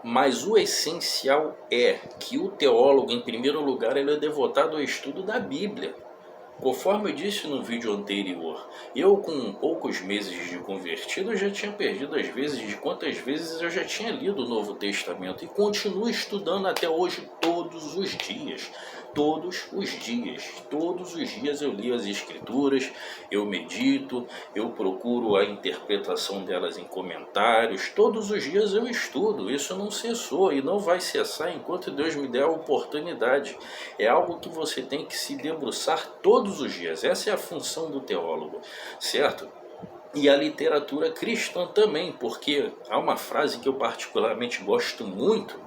Mas o essencial é que o teólogo, em primeiro lugar, ele é devotado ao estudo da Bíblia. Conforme eu disse no vídeo anterior, eu com poucos meses de convertido eu já tinha perdido as vezes de quantas vezes eu já tinha lido o Novo Testamento e continuo estudando até hoje todos os dias. Todos os dias eu li as Escrituras, eu medito, eu procuro a interpretação delas em comentários, todos os dias eu estudo, isso não cessou e não vai cessar enquanto Deus me der a oportunidade. É algo que você tem que se debruçar todos os dias, essa é a função do teólogo, certo? E a literatura cristã também, porque há uma frase que eu particularmente gosto muito,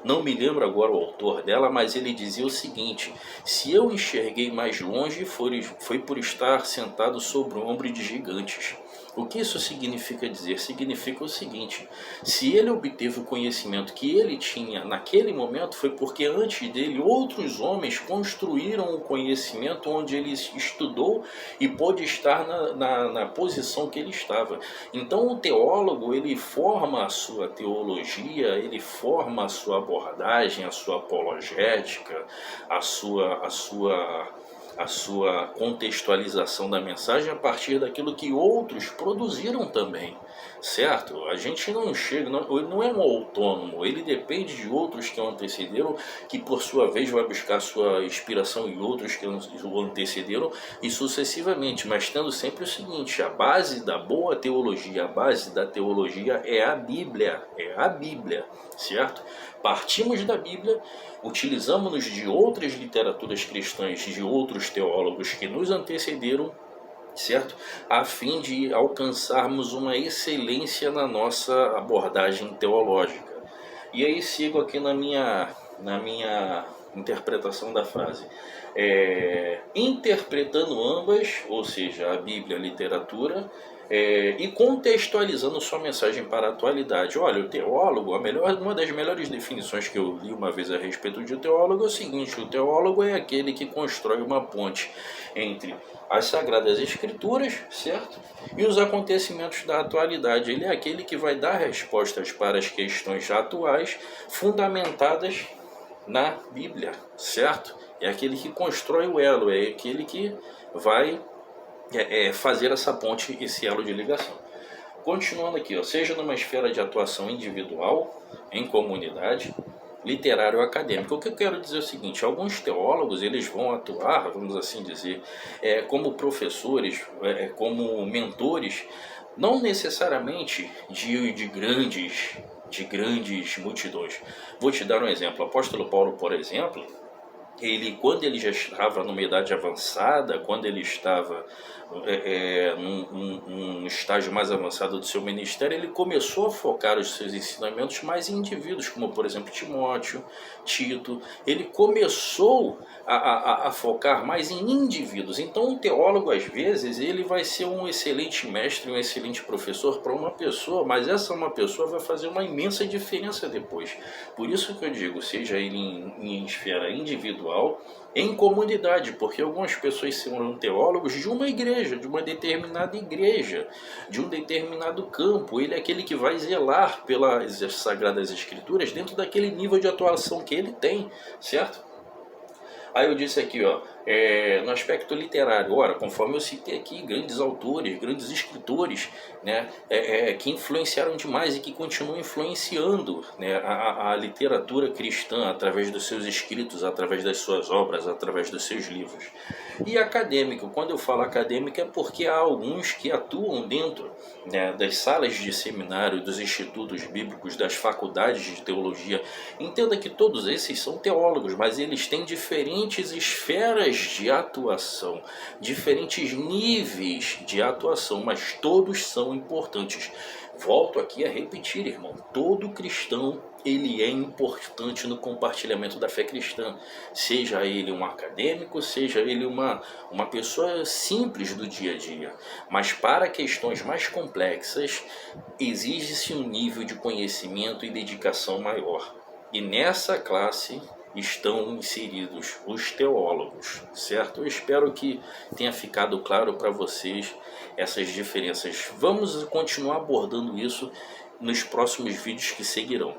não me lembro agora o autor dela, mas ele dizia o seguinte: se eu enxerguei mais longe foi por estar sentado sobre o ombro de gigantes. O que isso significa dizer? Significa o seguinte: se ele obteve o conhecimento que ele tinha naquele momento, foi porque antes dele outros homens construíram o conhecimento onde ele estudou e pôde estar na posição que ele estava. Então o teólogo, ele forma a sua teologia, ele forma a sua abordagem, a sua apologética, a sua contextualização da mensagem a partir daquilo que outros produziram também, certo? A gente não chega, não é um autônomo, ele depende de outros que o antecederam, que por sua vez vai buscar sua inspiração em outros que o antecederam e sucessivamente, mas tendo sempre o seguinte: a base da boa teologia, a base da teologia é a Bíblia, certo? Partimos da Bíblia, utilizamos-nos de outras literaturas cristãs, de outros teólogos que nos antecederam, certo? A fim de alcançarmos uma excelência na nossa abordagem teológica. E aí sigo aqui na minha interpretação da frase. Interpretando ambas, ou seja, a Bíblia e a literatura, e contextualizando sua mensagem para a atualidade. Olha, o teólogo, uma das melhores definições que eu li uma vez a respeito de teólogo é o seguinte: o teólogo é aquele que constrói uma ponte entre as Sagradas Escrituras, certo? E os acontecimentos da atualidade. Ele é aquele que vai dar respostas para as questões atuais fundamentadas na Bíblia, certo? É aquele que constrói o elo, é aquele que vai fazer essa ponte, esse elo de ligação. Continuando aqui, seja numa esfera de atuação individual, em comunidade, literário ou acadêmico. O que eu quero dizer é o seguinte: alguns teólogos eles vão atuar, vamos assim dizer, como professores, como mentores, não necessariamente de grandes multidões. Vou te dar um exemplo. O apóstolo Paulo, por exemplo, quando ele já estava numa idade avançada, quando ele estava num estágio mais avançado do seu ministério, ele começou a focar os seus ensinamentos mais em indivíduos, como por exemplo Timóteo, Tito. Ele começou a focar mais em indivíduos. Então um teólogo, às vezes, ele vai ser um excelente mestre, um excelente professor para uma pessoa, mas essa uma pessoa vai fazer uma imensa diferença depois. Por isso que eu digo, seja ele em esfera individual, em comunidade, porque algumas pessoas são teólogos de uma igreja, de uma determinada igreja, de um determinado campo. Ele é aquele que vai zelar pelas Sagradas Escrituras dentro daquele nível de atuação que ele tem, certo? Aí eu disse aqui, no aspecto literário, conforme eu citei aqui, grandes autores, grandes escritores, né, que influenciaram demais e que continuam influenciando, né, a literatura cristã através dos seus escritos, através das suas obras, através dos seus livros. E acadêmico, quando eu falo acadêmico é porque há alguns que atuam dentro, né, das salas de seminário, dos institutos bíblicos, das faculdades de teologia. Entenda que todos esses são teólogos, mas eles têm diferentes esferas de atuação, diferentes níveis de atuação, mas todos são importantes. Volto aqui a repetir, irmão, todo cristão ele é importante no compartilhamento da fé cristã, seja ele um acadêmico, seja ele uma pessoa simples do dia a dia, mas para questões mais complexas exige-se um nível de conhecimento e dedicação maior, e nessa classe estão inseridos os teólogos, certo? Eu espero que tenha ficado claro para vocês essas diferenças. Vamos continuar abordando isso nos próximos vídeos que seguirão.